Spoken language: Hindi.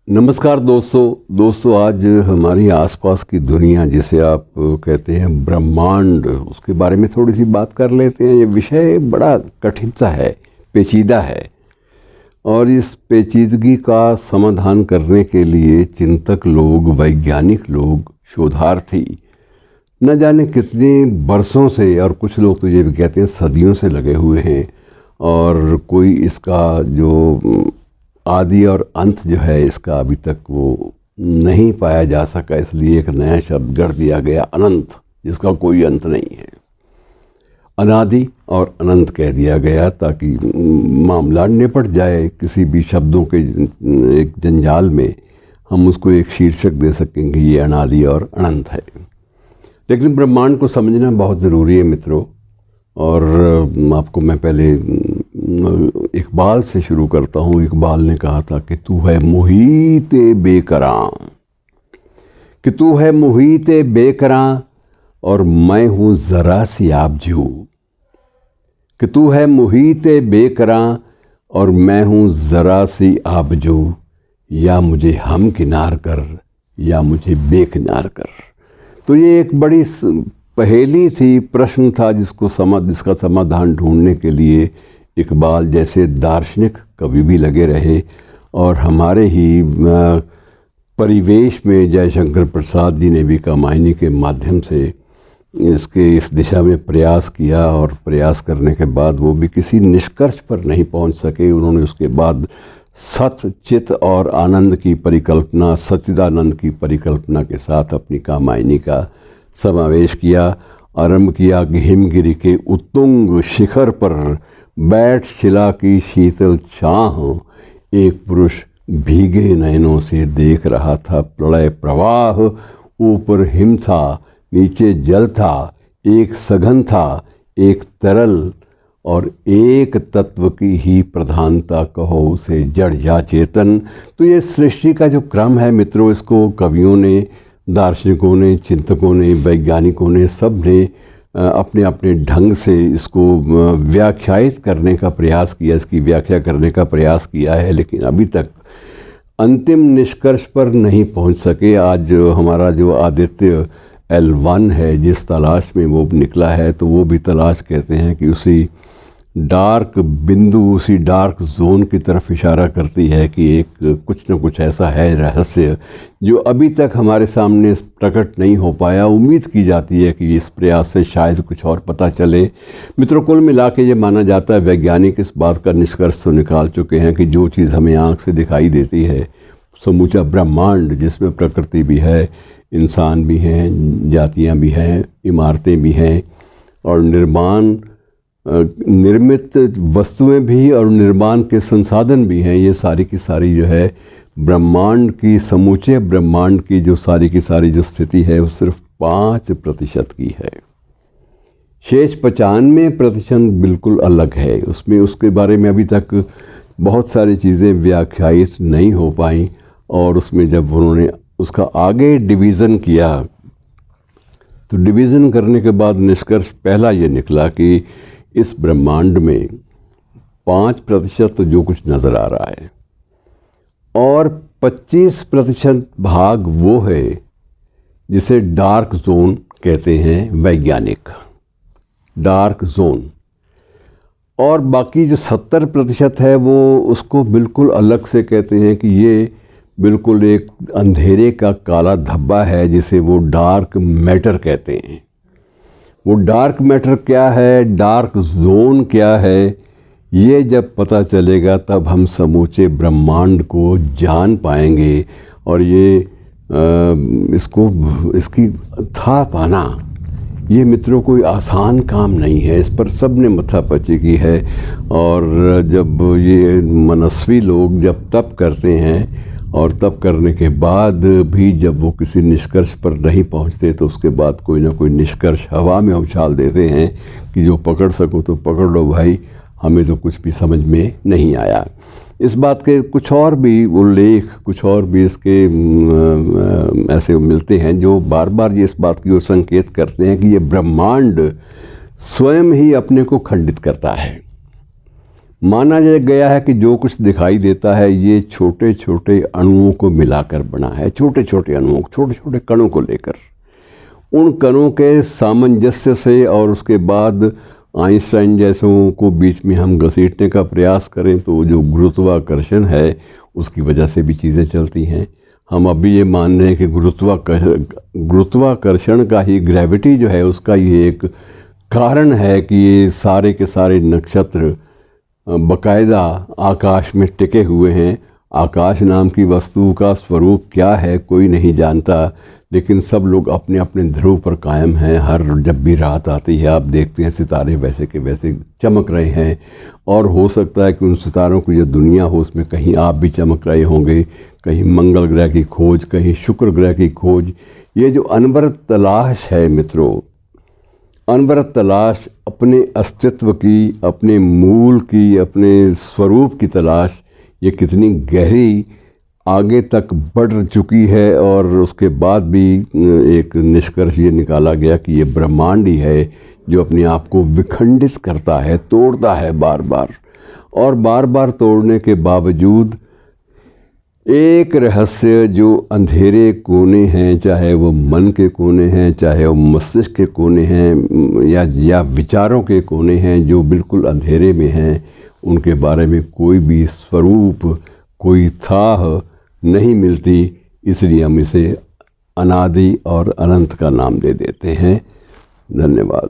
नमस्कार दोस्तों आज हमारी आसपास की दुनिया जिसे आप कहते हैं ब्रह्मांड, उसके बारे में थोड़ी सी बात कर लेते हैं। ये विषय बड़ा कठिन सा है, पेचीदा है और इस पेचीदगी का समाधान करने के लिए चिंतक लोग, वैज्ञानिक लोग, शोधार्थी न जाने कितने बरसों से, और कुछ लोग तो ये भी कहते हैं सदियों से लगे हुए हैं। और कोई इसका जो आदि और अंत जो है इसका अभी तक वो नहीं पाया जा सका, इसलिए एक नया शब्द गढ़ दिया गया, अनंत, जिसका कोई अंत नहीं है। अनादि और अनंत कह दिया गया ताकि मामला निपट जाए। किसी भी शब्दों के एक जंजाल में हम उसको एक शीर्षक दे सकें कि ये अनादि और अनंत है। लेकिन ब्रह्मांड को समझना बहुत ज़रूरी है मित्रों। और आपको मैं पहले इकबाल से शुरू करता हूँ। इकबाल ने कहा था कि तू है मुहीते बेकरां, कि तू है मुहीते बेकरां और मैं हूँ ज़रा सी आबजू, कि तू है मुहीते बेकरां और मैं हूँ ज़रा सी आबजू, या मुझे हम किनार कर या मुझे बेकिनार कर। तो ये एक बड़ी पहेली थी, प्रश्न था जिसका समाधान ढूंढने के लिए इकबाल जैसे दार्शनिक कवि भी लगे रहे। और हमारे ही परिवेश में जयशंकर प्रसाद जी ने भी कामायनी के माध्यम से इस दिशा में प्रयास किया, और प्रयास करने के बाद वो भी किसी निष्कर्ष पर नहीं पहुंच सके। उन्होंने उसके बाद सत, चित और आनंद की परिकल्पना, सच्चिदानंद की परिकल्पना के साथ अपनी कामायनी का समावेश किया। आरंभ किया कि हिमगिरी के उत्तुंग शिखर पर बैठ शिला की शीतल छाह, एक पुरुष भीगे नयनों से देख रहा था प्रलय प्रवाह। ऊपर हिम था, नीचे जल था, एक सघन था, एक तरल, और एक तत्व की ही प्रधानता कहो उसे जड़ या चेतन। तो ये सृष्टि का जो क्रम है मित्रों, इसको कवियों ने, दार्शनिकों ने, चिंतकों ने, वैज्ञानिकों ने, सब ने अपने अपने ढंग से इसको व्याख्यायित करने का प्रयास किया, इसकी व्याख्या करने का प्रयास किया है, लेकिन अभी तक अंतिम निष्कर्ष पर नहीं पहुंच सके। आज हमारा जो आदित्य L1 है, जिस तलाश में वो निकला है, तो वो भी तलाश कहते हैं कि उसी डार्क बिंदु, उसी डार्क जोन की तरफ इशारा करती है कि एक कुछ न कुछ ऐसा है रहस्य जो अभी तक हमारे सामने प्रकट नहीं हो पाया। उम्मीद की जाती है कि इस प्रयास से शायद कुछ और पता चले। मित्रों, कुल मिला के ये माना जाता है, वैज्ञानिक इस बात का निष्कर्ष तो निकाल चुके हैं कि जो चीज़ हमें आँख से दिखाई देती है, समूचा ब्रह्मांड जिसमें प्रकृति भी है, इंसान भी हैं, जातियाँ भी हैं, इमारतें भी हैं, और निर्मित वस्तुएं भी और निर्माण के संसाधन भी हैं। ये सारी की सारी जो है ब्रह्मांड की, समूचे ब्रह्मांड की जो सारी की सारी जो स्थिति है वो सिर्फ 5% की है। शेष 95% बिल्कुल अलग है। उसके बारे में अभी तक बहुत सारी चीज़ें व्याख्यायित नहीं हो पाई। और उसमें जब उन्होंने उसका आगे डिवीज़न किया, तो डिवीज़न करने के बाद निष्कर्ष पहला ये निकला कि इस ब्रह्मांड में 5% तो जो कुछ नज़र आ रहा है, और 25% भाग वो है जिसे डार्क जोन कहते हैं वैज्ञानिक, डार्क जोन। और बाकी जो 70% है वो उसको बिल्कुल अलग से कहते हैं कि ये बिल्कुल एक अंधेरे का काला धब्बा है, जिसे वो डार्क मैटर कहते हैं। वो डार्क मैटर क्या है, डार्क जोन क्या है, ये जब पता चलेगा तब हम समूचे ब्रह्मांड को जान पाएंगे। और ये इसकी था पाना, ये मित्रों कोई आसान काम नहीं है। इस पर सब ने मथापची की है। और जब ये मनस्वी लोग जब तप करते हैं, और तब करने के बाद भी जब वो किसी निष्कर्ष पर नहीं पहुंचते, तो उसके बाद कोई ना कोई निष्कर्ष हवा में उछाल देते हैं कि जो पकड़ सको तो पकड़ लो भाई, हमें तो कुछ भी समझ में नहीं आया। इस बात के कुछ और भी उल्लेख, कुछ और भी इसके ऐसे मिलते हैं जो बार बार ये इस बात की ओर संकेत करते हैं कि ये ब्रह्मांड स्वयं ही अपने को खंडित करता है। माना गया है कि जो कुछ दिखाई देता है ये छोटे छोटे अणुओं को मिलाकर बना है, छोटे छोटे अणुओं, छोटे छोटे कणों को लेकर, उन कणों के सामंजस्य से, और उसके बाद आइंस्टाइन जैसों को बीच में हम घसीटने का प्रयास करें तो जो गुरुत्वाकर्षण है उसकी वजह से भी चीज़ें चलती हैं। हम अभी ये मान रहे हैं कि गुरुत्वाकर्षण का ही, ग्रेविटी जो है उसका ये एक कारण है कि ये सारे के सारे नक्षत्र बाकायदा आकाश में टिके हुए हैं। आकाश नाम की वस्तु का स्वरूप क्या है कोई नहीं जानता, लेकिन सब लोग अपने अपने ध्रुव पर कायम हैं। हर जब भी रात आती है आप देखते हैं सितारे वैसे के वैसे चमक रहे हैं, और हो सकता है कि उन सितारों की जो दुनिया हो उसमें कहीं आप भी चमक रहे होंगे, कहीं मंगल ग्रह की खोज, कहीं शुक्र ग्रह की खोज। ये जो अनवरत तलाश है मित्रों, अनवरत तलाश अपने अस्तित्व की, अपने मूल की, अपने स्वरूप की तलाश, ये कितनी गहरी आगे तक बढ़ चुकी है। और उसके बाद भी एक निष्कर्ष ये निकाला गया कि ये ब्रह्मांड ही है जो अपने आप को विखंडित करता है, तोड़ता है बार बार, और बार बार तोड़ने के बावजूद एक रहस्य जो अंधेरे कोने हैं, चाहे वो मन के कोने हैं, चाहे वो मस्तिष्क के कोने हैं, या विचारों के कोने हैं जो बिल्कुल अंधेरे में हैं, उनके बारे में कोई भी स्वरूप, कोई थाह नहीं मिलती। इसलिए हम इसे अनादि और अनंत का नाम दे देते हैं। धन्यवाद।